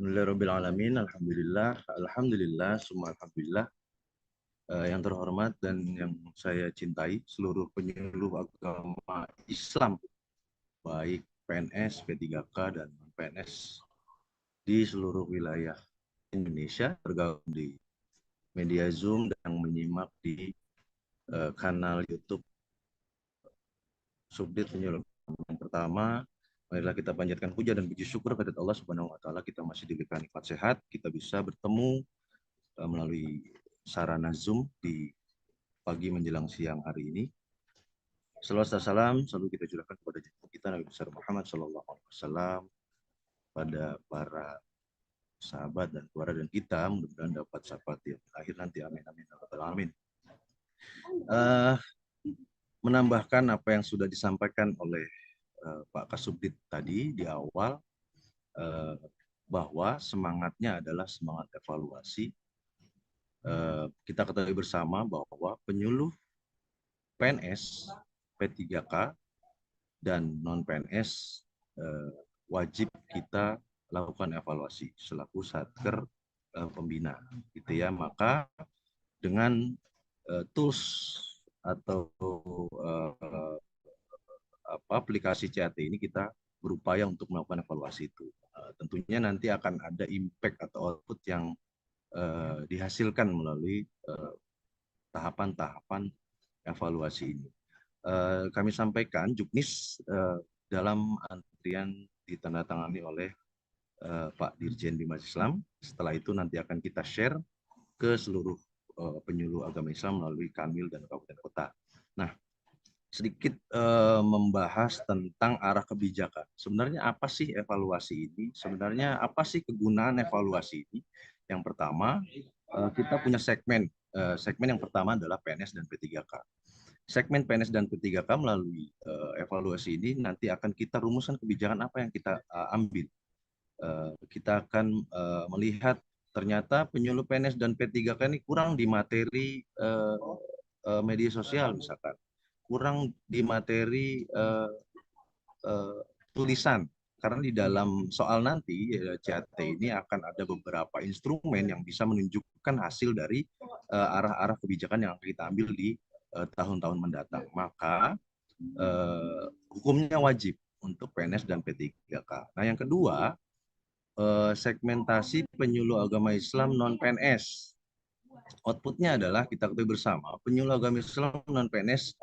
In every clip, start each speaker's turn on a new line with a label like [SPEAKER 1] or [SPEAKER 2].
[SPEAKER 1] Alhamdulillahirobbilalamin. Alhamdulillah, semua alhamdulillah. Yang terhormat dan yang saya cintai, seluruh penyuluh agama Islam, baik PNS, P3K, dan PNS di seluruh wilayah Indonesia, tergabung di media Zoom dan menyimak di kanal YouTube Subdit Penyuluh. Yang pertama, marilah kita panjatkan puja dan puji syukur kepada Allah Subhanahu wa taala, kita masih diberikan nikmat sehat, kita bisa bertemu melalui sarana Zoom di pagi menjelang siang hari ini. Salawat dan salam selalu kita curahkan kepada junjungan kita Nabi besar Muhammad Sallallahu Alaihi Wasallam, pada para sahabat dan keluarga dan kita, mudah-mudahan dapat syafaat di akhir nanti, amin amin amin. Menambahkan apa yang sudah disampaikan oleh Pak Kasubdit tadi di awal, bahwa semangatnya adalah semangat evaluasi. Kita ketahui bersama bahwa penyuluh PNS, P3K, dan non-PNS wajib kita lakukan evaluasi selaku satker pembina, gitu ya. Maka dengan tools atau aplikasi CAT ini kita berupaya untuk melakukan evaluasi itu. Tentunya nanti akan ada impact atau output yang dihasilkan melalui tahapan-tahapan evaluasi ini. Kami sampaikan Juknis dalam antrian ditandatangani oleh Pak Dirjen Bimas Islam. Setelah itu nanti akan kita share ke seluruh penyuluh agama Islam melalui Kanwil dan kabupaten kota. Nah, sedikit membahas tentang arah kebijakan. Sebenarnya apa sih evaluasi ini? Sebenarnya apa sih kegunaan evaluasi ini? Yang pertama, kita punya segmen. Segmen yang pertama adalah PNS dan P3K. Segmen PNS dan P3K melalui evaluasi ini nanti akan kita rumuskan kebijakan apa yang kita ambil. Kita akan melihat ternyata penyuluh PNS dan P3K ini kurang di materi media sosial misalkan, kurang di materi tulisan. Karena di dalam soal nanti CAT ini akan ada beberapa instrumen yang bisa menunjukkan hasil dari arah-arah kebijakan yang kita ambil di tahun-tahun mendatang. Maka hukumnya wajib untuk PNS dan P3K. Nah, yang kedua, segmentasi penyuluh agama Islam non-PNS. Outputnya adalah kita ketahui bersama, penyuluh agama Islam non-PNS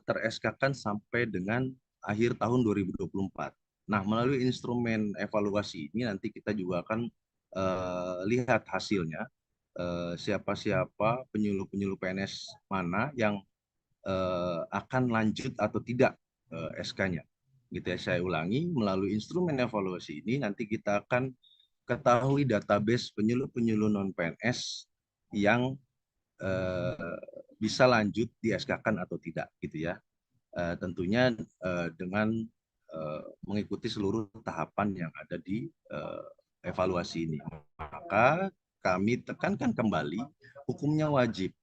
[SPEAKER 1] ter-SK-kan sampai dengan akhir tahun 2024. Nah, melalui instrumen evaluasi ini nanti kita juga akan lihat hasilnya, siapa-siapa penyuluh-penyuluh PNS mana yang akan lanjut atau tidak SK-nya. Gitu ya, saya ulangi, melalui instrumen evaluasi ini nanti kita akan ketahui database penyuluh-penyuluh non-PNS yang bisa lanjut di SK-kan atau tidak, gitu ya. Tentunya dengan mengikuti seluruh tahapan yang ada di evaluasi ini. Maka kami tekankan kembali, hukumnya wajib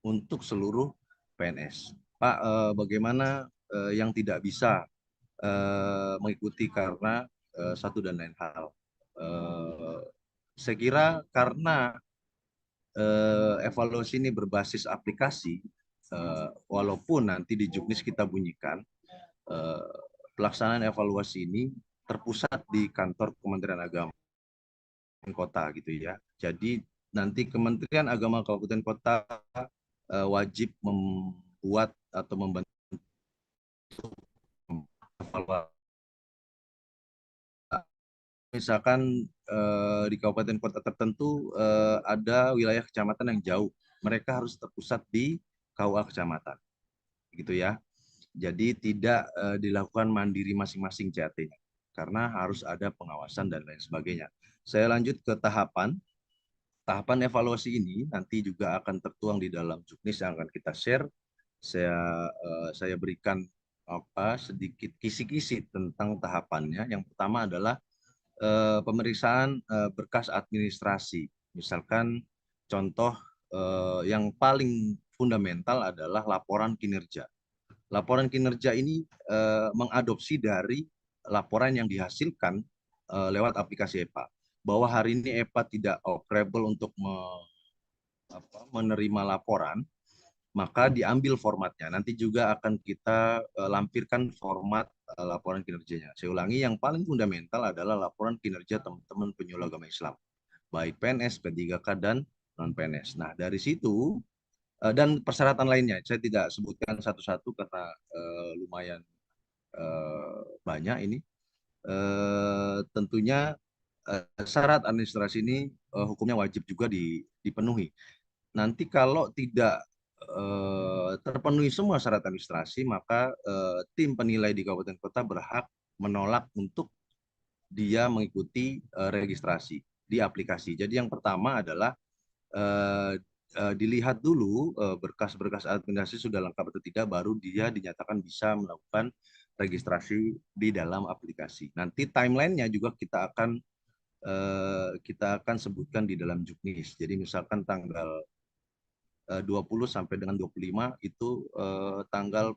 [SPEAKER 1] untuk seluruh PNS. Pak, bagaimana yang tidak bisa mengikuti karena satu dan lain hal? Saya kira karena evaluasi ini berbasis aplikasi, walaupun nanti di Juknis kita bunyikan pelaksanaan evaluasi ini terpusat di kantor Kementerian Agama Kota, gitu ya. Jadi nanti Kementerian Agama Kabupaten Kota wajib membuat atau membentuk evaluasi. Misalkan di kabupaten kota tertentu ada wilayah kecamatan yang jauh, mereka harus terpusat di KUA kecamatan, gitu ya. Jadi tidak dilakukan mandiri masing-masing CAT-nya, karena harus ada pengawasan dan lain sebagainya. Saya lanjut ke tahapan evaluasi ini nanti juga akan tertuang di dalam Juknis yang akan kita share. Saya berikan sedikit kisi-kisi tentang tahapannya. Yang pertama adalah pemeriksaan berkas administrasi. Misalkan contoh yang paling fundamental adalah laporan kinerja. Laporan kinerja ini mengadopsi dari laporan yang dihasilkan lewat aplikasi EPA. Bahwa hari ini EPA tidak operable untuk menerima laporan, maka diambil formatnya. Nanti juga akan kita lampirkan format laporan kinerjanya. Saya ulangi, yang paling fundamental adalah laporan kinerja teman-teman penyuluh agama Islam, baik PNS, P3K, dan non-PNS. Nah, dari situ, dan persyaratan lainnya, saya tidak sebutkan satu-satu karena lumayan banyak ini. Tentunya syarat administrasi ini hukumnya wajib juga dipenuhi. Nanti kalau tidak terpenuhi semua syarat administrasi, maka tim penilai di kabupaten kota berhak menolak untuk dia mengikuti registrasi di aplikasi. Jadi yang pertama adalah dilihat dulu berkas-berkas administrasi sudah lengkap atau tidak, baru dia dinyatakan bisa melakukan registrasi di dalam aplikasi. Nanti timelinenya juga kita akan sebutkan di dalam juknis. Jadi misalkan tanggal 20 sampai dengan 25 itu tanggal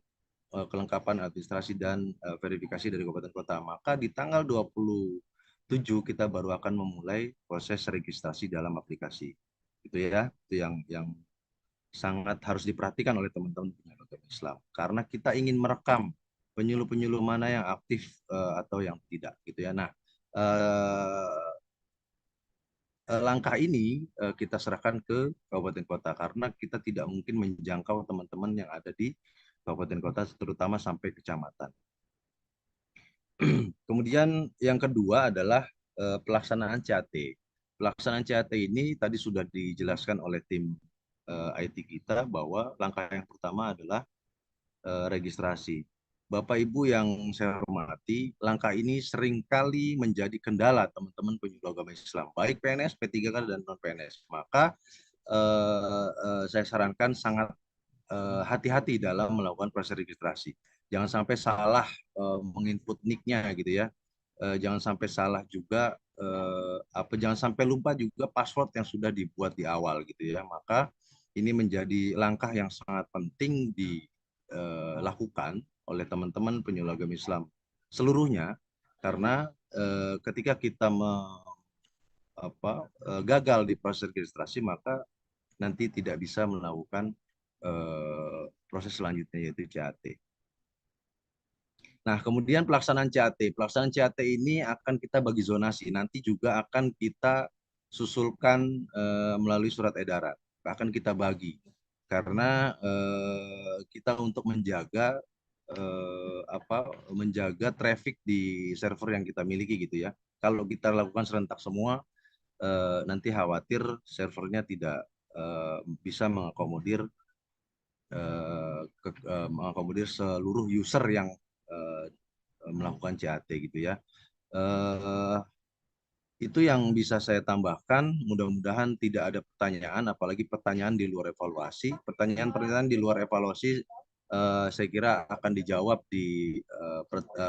[SPEAKER 1] kelengkapan administrasi dan verifikasi dari kabupaten kota. Maka di tanggal 27 kita baru akan memulai proses registrasi dalam aplikasi. Itu ya, itu yang sangat harus diperhatikan oleh teman-teman penyuluh agama Islam. Karena kita ingin merekam penyuluh-penyuluh mana yang aktif atau yang tidak, gitu ya. Nah, langkah ini kita serahkan ke kabupaten kota karena kita tidak mungkin menjangkau teman-teman yang ada di kabupaten kota, terutama sampai kecamatan. Kemudian yang kedua adalah pelaksanaan CAT. Pelaksanaan CAT ini tadi sudah dijelaskan oleh tim IT kita bahwa langkah yang pertama adalah registrasi. Bapak Ibu yang saya hormati, langkah ini seringkali menjadi kendala teman-teman penyuluh agama Islam, baik PNS, P3K, dan non-PNS. Maka saya sarankan sangat hati-hati dalam melakukan proses registrasi. Jangan sampai salah menginput nick-nya gitu ya. Jangan sampai salah juga jangan sampai lupa juga password yang sudah dibuat di awal gitu ya. Maka ini menjadi langkah yang sangat penting dilakukan oleh teman-teman penyuluh agama Islam seluruhnya, karena ketika kita gagal di proses registrasi, maka nanti tidak bisa melakukan proses selanjutnya, yaitu CAT. Nah, kemudian pelaksanaan CAT. Pelaksanaan CAT ini akan kita bagi zonasi. Nanti juga akan kita susulkan melalui surat edaran. Akan kita bagi. Karena kita untuk menjaga menjaga traffic di server yang kita miliki gitu ya. Kalau kita lakukan serentak semua, nanti khawatir servernya tidak bisa mengakomodir seluruh user yang melakukan CAT gitu ya. Itu yang bisa saya tambahkan. Mudah-mudahan tidak ada pertanyaan, apalagi pertanyaan di luar evaluasi. Pertanyaan-pertanyaan di luar evaluasi saya kira akan dijawab di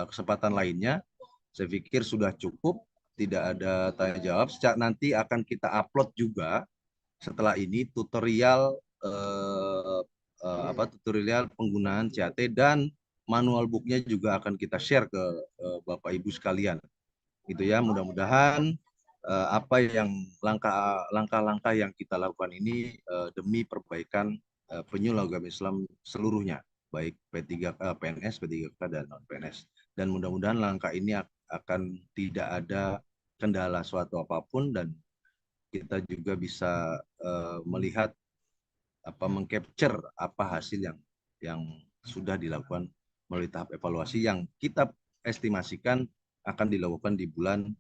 [SPEAKER 1] kesempatan lainnya. Saya pikir sudah cukup, tidak ada tanya jawab. Nanti akan kita upload juga setelah ini tutorial tutorial penggunaan CAT, dan manual booknya juga akan kita share ke Bapak Ibu sekalian. Gitu ya, mudah-mudahan apa yang langkah-langkah yang kita lakukan ini demi perbaikan penyuluh agama Islam seluruhnya, baik P3K, PNS, P3K, dan non-PNS. Dan mudah-mudahan langkah ini akan tidak ada kendala suatu apapun, dan kita juga bisa melihat mengcapture apa hasil yang sudah dilakukan melalui tahap evaluasi yang kita estimasikan akan dilakukan di bulan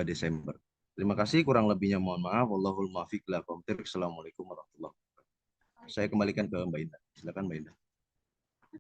[SPEAKER 1] Desember. Terima kasih, kurang lebihnya mohon maaf. Wallahul muwaffiq ila aqwamit thoriq. Assalamualaikum warahmatullahi wabarakatuh. Saya kembalikan ke Mbak Indah. Silakan Mbak Indah.